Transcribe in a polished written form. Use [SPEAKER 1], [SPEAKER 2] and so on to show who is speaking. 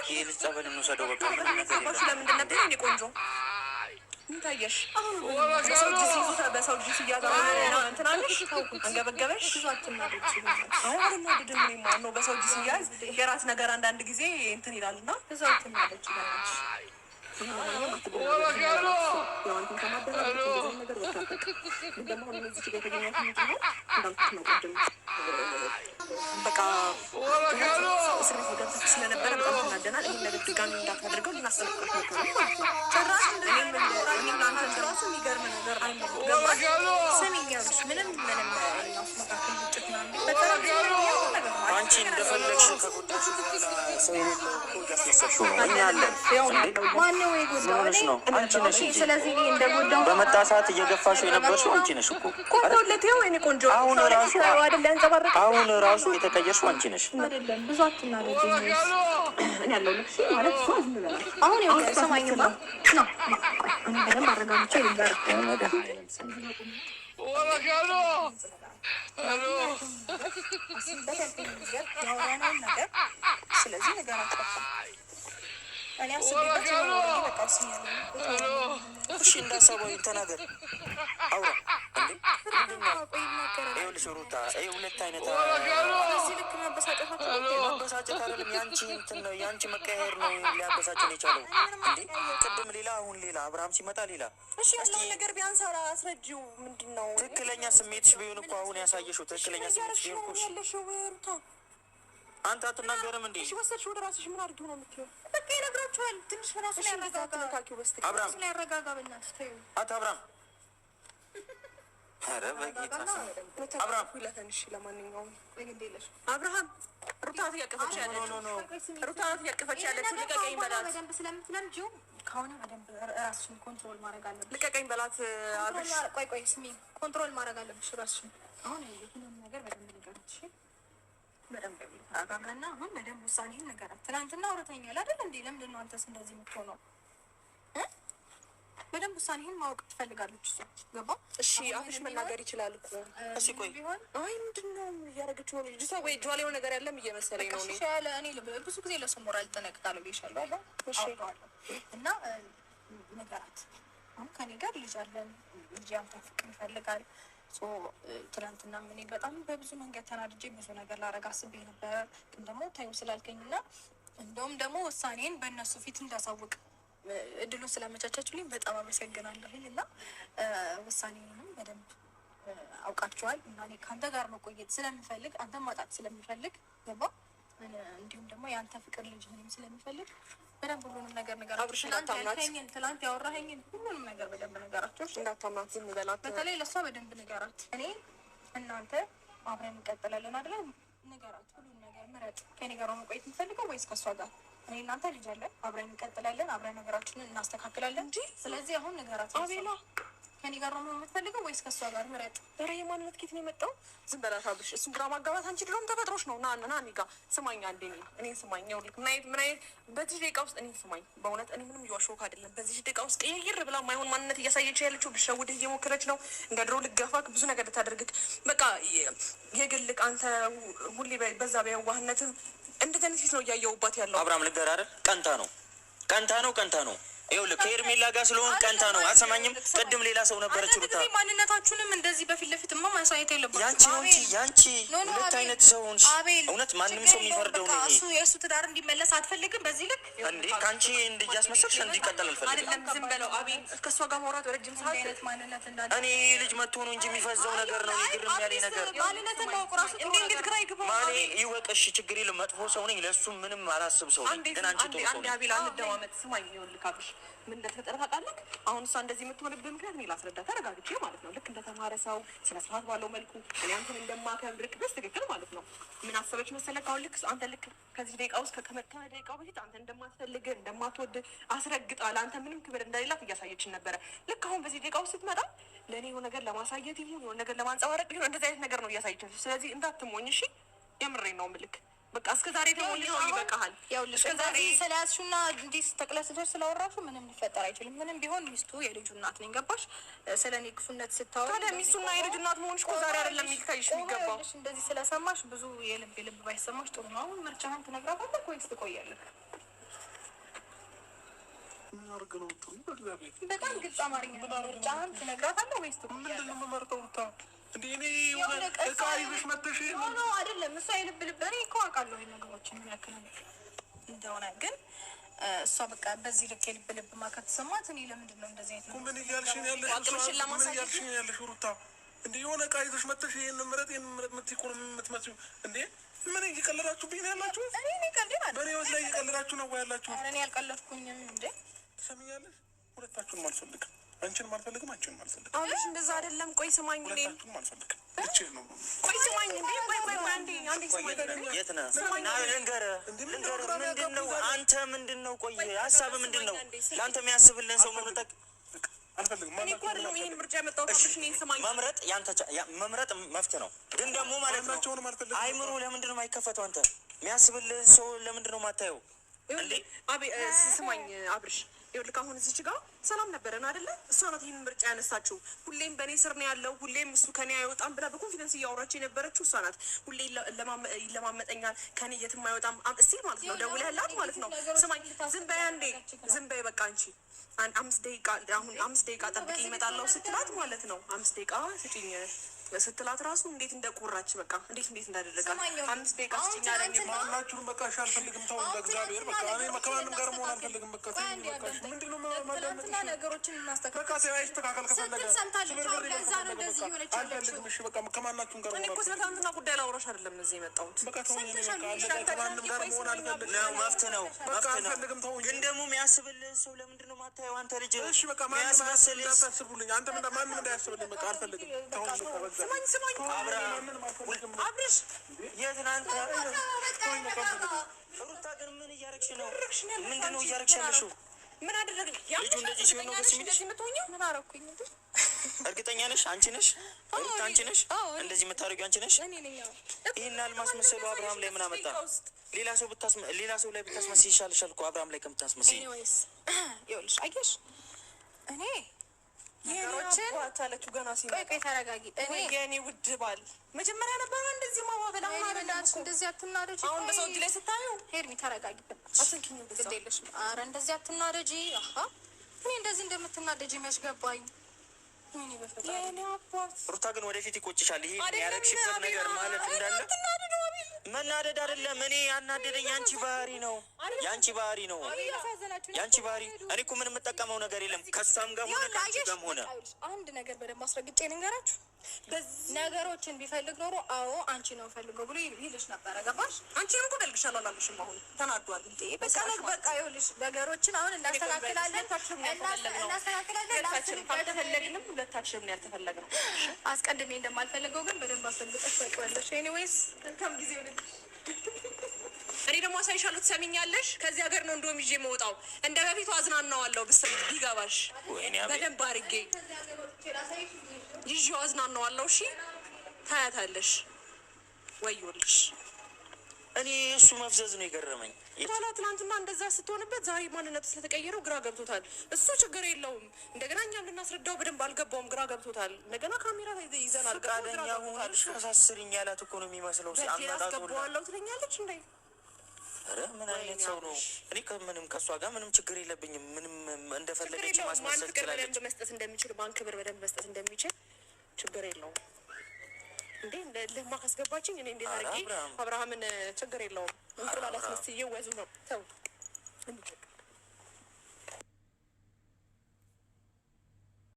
[SPEAKER 1] ይሄን ጸበል እንውሰደው በቃ ምን ነገር
[SPEAKER 2] የለም። ለምንድን ነበር እኔ ቆንጆ ምን ታየሽ? በሰው ልጅ ሲያዛው እንትን አለሽ አንገበገበሽ። አይ አልናደድም። እኔማ ነው በሰው ልጅ ሲያዝ የራስ ነገር አንዳንድ ጊዜ እንትን ይላልና በዛው ትናደጅ ይላልሽ። በቃ እስር ቤት ገብተሽ ስለነበረ በጣም ትናደናል። ይህን ነገር ድጋሚ እንዳታደርገው ልናስጠነቅቅሽ ነበር። ጭራሽ ራሱ የሚገርም ነገር ስሚኛለሽ። ምንም
[SPEAKER 1] አንቺ እንደፈለግሽ ከጎዳሽ ሰው የሌለው እያስመሰልሽው ነው። እኛ አለን
[SPEAKER 2] ማነው የጎዳው?
[SPEAKER 1] አንቺ ነሽ እንጂ
[SPEAKER 2] ስለዚህ እንደጎዳው
[SPEAKER 1] በመጣ ሰዓት እየገፋሽው የነበርሽው አንቺ ነሽ እኮ።
[SPEAKER 2] ቆንጆለት ይኸው የእኔ ቆንጆ
[SPEAKER 1] አሁን ራሱ የተቀየርሽው አንቺ ነሽ።
[SPEAKER 2] አይደለም ብዙ አትናደጂ። እኔ ያለሁልሽ ማለት እሱ አሁን ይኸው ሰማኝማ ነው። እኔ በደንብ አረጋግጬ ልንገርህ ስለዚህ ነገር እኔ አስቤበት በቃ
[SPEAKER 1] እሺ እንዳሰበው ተናገር አውራ ይኸውልሽ ሩታ ይኸው ሁለት አይነት
[SPEAKER 2] በዚህ ልክ
[SPEAKER 1] መበሳጨት አይደለም ያንቺ እንትን ነው ያንቺ መቀየር ነው ሊያበሳጨን የቻለው እንዴ ቅድም ሌላ አሁን ሌላ አብርሃም ሲመጣ ሌላ
[SPEAKER 2] እሺ ያለውን ነገር ቢያንስ አስረጂው ምንድን ነው
[SPEAKER 1] ትክክለኛ ስሜትሽ ቢሆን እኮ አሁን ያሳየሽው ትክክለኛ ስሜትሽ ቢሆን እኮ
[SPEAKER 2] ያለሽው ሩታ
[SPEAKER 1] አንተ አትናገርም እንዴ?
[SPEAKER 2] እሺ ወሰድሽ ወደ ራስሽ ምን አድርጊው ነው የምትይው? በቃ ይነግራችኋል። ትንሽ ራስሽ ያረጋጋ
[SPEAKER 1] አብርሃም
[SPEAKER 2] ስለ ያረጋጋ በእናትሽ ተይው።
[SPEAKER 1] አብርሃም ኧረ በጌታ አብርሃም
[SPEAKER 2] ይለፈንሽ። ለማንኛውም እንግዲህ አብርሃም ሩታት ያቀፈች ያለች ሩታት ያቀፈች ያለች ልቀቀኝ በላት። በደንብ ስለምትለምጂው ከሆነ በደንብ ራስሽን ኮንትሮል ማድረግ አለብሽ። ልቀቀኝ በላት። አብርሽ ቆይ ስሚ፣ ኮንትሮል ማድረግ አለብሽ ራስሽን። አሁን የትኛውም ነገር በደንብ ንገሪሽ በደንብ አጋጋና አሁን በደንብ ውሳኔን ነገራት። ትናንትና አውርተኛል አይደል እንዴ? ለምንድን ነው አንተስ እንደዚህ የምትሆነው? በደንብ ውሳኔን ማወቅ ትፈልጋለች እሷ። ገባ? እሺ አፍሽ መናገር ይችላል እኮ።
[SPEAKER 1] እሺ ቆይ
[SPEAKER 2] አይ ምንድን ነው እያደረገች ነው ልጅቷ? ወይ እጇ ላይ ነገር ያለም እየመሰለኝ ነው። እሺ ያለ እኔ ብዙ ጊዜ ለሰው ሞራል ተነቅታለሁ ብዬሻለሁ አይደል? እሺ እና ነገራት። አሁን ከኔ ጋር ልጅ አለን። ልጅ አንተ ፍቅር ይፈልጋል። ትናንትና እኔ በጣም በብዙ መንገድ ተናድጄ ብዙ ነገር ላረግ አስቤ ነበረ። ግን ደግሞ ታዩ ስላልከኝ እና እንደውም ደግሞ ውሳኔን በእነሱ ፊት እንዳሳውቅ እድሉን ስላመቻቻችሁልኝ በጣም አመሰግናለሁኝ። እና ውሳኔንም በደንብ አውቃችኋል። እና እኔ ከአንተ ጋር መቆየት ስለምፈልግ አንተን ማጣት ስለምፈልግ ገባ። እንዲሁም ደግሞ የአንተ ፍቅር ልጅ ምንም ስለሚፈልግ በደንብ ሁሉንም ነገር ትላንት ያወራኸኝን ሁሉንም ነገር በደንብ ነገራቸው። እንዳታምናት ዝም በላት። በተለይ ለእሷ በደንብ ነገራት። እኔ እናንተ አብረን እንቀጥላለን አይደለ? ነገራት። ሁሉም ነገር ምረጥ። ከኔ ጋር መቆየት የምፈልገው ወይስ ከእሷ ጋር? እኔ እናንተ ልጅ አለን፣ አብረን እንቀጥላለን፣ አብረን ነገራችንን እናስተካክላለን እንጂ። ስለዚህ አሁን ነገራት። አቤላ ከኔ ጋር ነው የምትፈልገው ወይስ ከእሷ ጋር? ምረጥ። ኧረ የማንነት ኬት ነው የመጣው? ዝም በላት አብርሽ። እሱን ግራ ማጋባት አንቺ ድሮም ተፈጥሮሽ ነው። ና እኔ ጋር ስማኝ አንዴ። እኔን ስማኝ። ይኸውልህ ምን አይነት በዚህ ደቂቃ ውስጥ እኔን ስማኝ። በእውነት እኔ ምንም እየዋሸሁህ አይደለም። በዚህ ደቂቃ ውስጥ ቀይር ብላ ማይሆን ማንነት እያሳየች ያለችው ልትሸውድህ እየሞከረች ነው። እንደ ድሮ ልትገፋክ ብዙ ነገር ልታደርግክ በቃ የግልክ አንተ ሁሌ በዛ በየዋህነትህ እንደዚህ አይነት ፊት ነው እያየሁባት ያለው።
[SPEAKER 1] አብርሃም ልንገርህ አይደል? ቀንታ ነው ይኸውልህ ከኤርሜላ ጋር ስለሆን ቀንታ ነው። አልሰማኝም? ቅድም ሌላ ሰው ነበረች ሩታ።
[SPEAKER 2] ማንነታችሁንም እንደዚህ በፊት ለፊት ማሳየት የለባችሁም።
[SPEAKER 1] ያንቺ ነው እንጂ ያንቺ ሁለት አይነት ሰው ሆንሽ። እውነት ማንም ሰው የሚፈርደው ነው ይሄ።
[SPEAKER 2] የእሱ ትዳር እንዲመለስ አትፈልግም? በዚህ ልክ
[SPEAKER 1] እንዴ ከአንቺ እንዲያስመሰልሽ እንዲቀጥል አልፈልግም።
[SPEAKER 2] አይደለም ዝም በለው አቤል። ከእሷ ጋር ማውራት ረጅም ሰዓት አይነት ማንነት እንዳለ
[SPEAKER 1] እኔ ልጅ መጥቶ ነው እንጂ የሚፈዘው ነገር ነው። ግርም ያለኝ ነገር
[SPEAKER 2] ማንነትን ማወቅ ራሱ እንዴት ግራ ይገባል።
[SPEAKER 1] ማኔ ይወቅሽ ችግር የለም። መጥፎ ሰው ነኝ፣ ለእሱ ምንም አላስብ ሰው ነኝ። ግን አንቺ ጥሩ ሰው ነኝ።
[SPEAKER 2] አቤል አንደማመጥ ስማኝ። ይኸውልህ ካብሽ ምን እንደተፈጠረ ታውቃለህ? አሁን እሷ እንደዚህ የምትሆንብህ ምክንያት እኔ ላስረዳ ተረጋግቼ ማለት ነው። ልክ እንደተማረ ሰው ስነ ስርዓት ባለው መልኩ እኔ አንተን እንደማከብርክ በስትክክል ማለት ነው። ምን አሰበች መሰለህ? አሁን ልክ አንተ ልክ ከዚህ ደቂቃ ውስጥ ከደቂቃው በፊት አንተ እንደማትፈልግ እንደማትወድ አስረግጣ ለአንተ ምንም ክብር እንደሌላት እያሳየችን ነበረ። ልክ አሁን በዚህ ደቂቃ ውስጥ ስትመጣ ለእኔ የሆነ ነገር ለማሳየት ይሁን የሆነ ነገር ለማንጸባረቅ ይሁን እንደዚህ አይነት ነገር ነው እያሳየችን። ስለዚህ እንዳትሞኝ እሺ። የምሬን ነው የምልክ። በቃ እስከ ዛሬ ተሞልሽ ነው ይበቃሃል። ያውልሽ ከዛሬ ስለያዝሽና እንዲህ ተቅለስለሽ ስላወራሽው ምንም ሊፈጠር አይችልም። ምንም ቢሆን ሚስቱ የልጁ እናት ነኝ። ገባሽ? ስለኔ ክፉነት ስታወራ ታዲያ ሚስቱና የልጁ እናት መሆንሽ እኮ ዛሬ አይደለም የሚታይሽ የሚገባው። እንደዚህ ስለሰማሽ ብዙ የልብ ባይሰማሽ ጥሩ ነው። አሁን ምርጫህን ትነግራታለህ ወይስ ትቆያለህ? በጣም ግልጽ አማርኛ ምርጫህን ትነግራታለህ ወይስ ምንድን ነው የምመርጠው? እንደ እኔ የሆነ እቃ ይዘሽ መተሽ ነው አይደለም። እሷ የልብ ልብ እኔ እኮ አውቃለሁ ነገሮችን የሚያክል እንደሆነ ግን እሷ በቃ በዚህ ልክ የልብ ልብ ማከት ተሰማት። እኔ ለምንድን ነው እንደዚህ አይነት ምን እያልሽኝ ያለሽ? አቅምሽን ለማሳየት ያለሽ ሩታ እንደ የሆነ እቃ ይዘሽ መተሽ ይሄን ምረጥ የምትይቁን የምትመጪው እንዴ? ምን እየቀለዳችሁብኝ ነው ያላችሁ? እኔ ቀልድ አይደል? በኔ ወስ ላይ እየቀለዳችሁ ነው ያላችሁ? ኧረ እኔ አልቀለድኩኝም እንዴ። ትሰሚኛለሽ? ሁለታችሁንም አልፈልግም። አንቺንም አልፈልግም፣ አንቺንም አልፈልግም። አሁንሽ እንደዛ አይደለም። ቆይ ስማኝ፣ እኔ ሁለታችሁንም አልፈልግም። እቺ ነው ቆይ ስማኝ እንዴ። ቆይ አንዴ ስማኝ። የት ነህ? ና ልንገርህ። ምንድነው አንተ? ምንድነው? ቆይ ሀሳብ ምንድነው? ለአንተ የሚያስብልን ሰው መምረጥ አልፈልግም። እኔ እኮ አይደለም ይሄን ምርጫ ያመጣሁት። አብሽ እኔን ስማኝ። መምረጥ ያንተ መምረጥ መፍትሄ ነው። ግን ደግሞ ማለት ነው አይምሮ ለምንድን ነው የማይከፈተው? አንተ የሚያስብልን ሰው ለምንድን ነው የማታየው? እንዴ ስማኝ አብርሽ፣ ይኸውልህ አሁን እዚች ጋር ሰላም ነበረን አይደለ? እሷ ናት ይህን ምርጫ ያነሳችው። ሁሌም በእኔ ስር ነው ያለው፣ ሁሌም እሱ ከኔ አይወጣም ብላ በኮንፊደንስ እያወራች የነበረችው እሷ ናት። ሁሌ ለማመጠኛል ከኔ የትም አይወጣም እስኪ ማለት ነው። ደውለህላት ማለት ነው። ስማኝ፣ ዝም በይ አንዴ፣ ዝም በይ በቃ አንቺ 5 ደቂቃ አሁን 5 ደቂቃ ጠብቂ ይመጣለሁ ስትላት ማለት ነው። 5 ደቂቃ ስጪኝ ስትላት ራሱ እንዴት እንደቆራች በቃ እንዴት እንዳደረጋት 5 ደቂቃ ስጪኝ አለኝ። ማናችሁም በቃ እሺ አልፈልግም፣ ተው በእግዚአብሔር በቃ እኔ ከማንም ጋር መሆን አልፈልግም። በቃ ምንድነው ማዳመጥ ነገሮችን እናስተካክል። በቃ ሳይስተካከል ከፈለገ ከዛ ነው እንደዚህ ይሆነች አልፈልግም። እሺ በቃ ከማናችሁም ጋር እኔ እኮ ስለታንትና ጉዳይ ላውራሽ አይደለም እዚህ የመጣሁት። በቃ ተውኝ፣ በቃ ከማንም ጋር መሆን አልፈልግም ነው መፍትሄ ነው። በቃ አልፈልግም፣ ተውኝ። ግን ደግሞ የሚያስብልህ ሰው ለምንድን ነው የማታየው አንተ ልጅ? እሺ በቃ ማንም እንዳታስቡልኝ፣ አንተ ማንም እንዳያስብልኝ። በቃ አልፈልግም፣ ተውኝ። ስማኝ አብርሽ፣ የትናንት ሩታ ግን ምን እያደረግሽ ነው? ምንድን ነው እያደረግሽ ያለሽው? ምን አደረግኝ? ልጁ እንደዚህ ሲሆን ነው ደስ የሚልሽ? ምን አደረኩኝ? እርግጠኛ ነሽ? አንቺ ነሽ ሩታ? አንቺ ነሽ እንደዚህ የምታደርጊው? አንቺ ነሽ? ይህን አልማስመሰሉ አብርሃም ላይ ምን አመጣ? ሌላ ሰው ላይ ብታስመስይ ይሻልሻል እኮ አብርሃም ላይ ከምታስመስይ። ይኸውልሽ አየሽ እኔ ነገሮችን አታለችው ገና ሲል ቆይ ተረጋጊ። እኔ የኔ ውድ ባል መጀመሪያ ነበር እንደዚህ ማዋበላ ማረዳት እንደዚህ አትናደጂ። አሁን በሰው እጅ ላይ ስታዩ ሄርሚ ተረጋጊ። አትንኪኝ ግዴለሽ። ኧረ እንደዚህ አትናደጂ። አሃ እኔ እንደዚህ እንደምትናደጂ መች ገባኝ። እኔ በፈጣሪ የኔ አባት ሩታ ግን ወደፊት ይቆጭሻል። ይሄ ያረግሽበት ነገር ማለት እንዳለ መናደድ አይደለም። እኔ ያናደደኝ ያንቺ ባህሪ ነው፣ ያንቺ ባህሪ ነው፣ ያንቺ ባህሪ። እኔ እኮ ምን የምጠቀመው ነገር የለም ከሷም ጋር ሆነ ከአንቺ ጋርም ሆነ። አንድ ነገር በደንብ አስረግጬ ልንገራችሁ። ነገሮችን ቢፈልግ ኖሮ አዎ አንቺ ነው ፈልገው ብሎ ይልሽ ነበረ። ገባሽ? አንቺም እኮ ገልግሻለሁ አላልሽም? አሁን ተናዷል እንዴ? በቃ ይኸውልሽ ነገሮችን አሁን እናስተካክላለን። ካልተፈለግንም ሁለታችንም ነው ያልተፈለግነው። አስቀድሜ እንደማልፈልገው ግን በደንብ አስረግጠሽ ታውቂዋለሽ። ኤኒዌይስ መልካም ጊዜ ይሁን። እኔ ደግሞ አሳይሻለሁ፣ ትሰሚኛለሽ? ከዚህ ሀገር ነው እንደውም ይዤ የምወጣው። እንደ በፊቱ አዝናናዋለሁ ቢገባሽ በደንብ አድርጌ ይዤው አዝናናዋለሁ። እሺ ታያታለሽ። ወዮልሽ። እኔ እሱ መፍዘዝ ነው የገረመኝ። ትናንትና እንደዛ ስትሆንበት ዛሬ ማንነቱ ስለተቀየረው ግራ ገብቶታል። እሱ ችግር የለውም። እንደገና እኛም ልናስረዳው በደንብ አልገባውም፣ ግራ ገብቶታል። እንደገና ካሜራ ይዘናል። ፈቃደኛ ሆነሽ አሳስሪኝ ያላት እኮ ነው የሚመስለው። አስገባዋለሁ ትለኛለች እንዴ? ኧረ ምን አይነት ሰው ነው? እኔ ከምንም ከእሷ ጋር ምንም ችግር የለብኝም። ምንም እንደፈለገች ማስመሰል ትችላለች። በደንብ መስጠት እንደሚችል ባንክ ክብር በደንብ መስጠት እንደሚችል ችግር የለውም። እንዴ ለማ ካስገባችኝ እኔ እንዴት አድርጌ አብርሃምን ችግር የለውም እንቁላል አስመስዬ ወዙ ነው ተው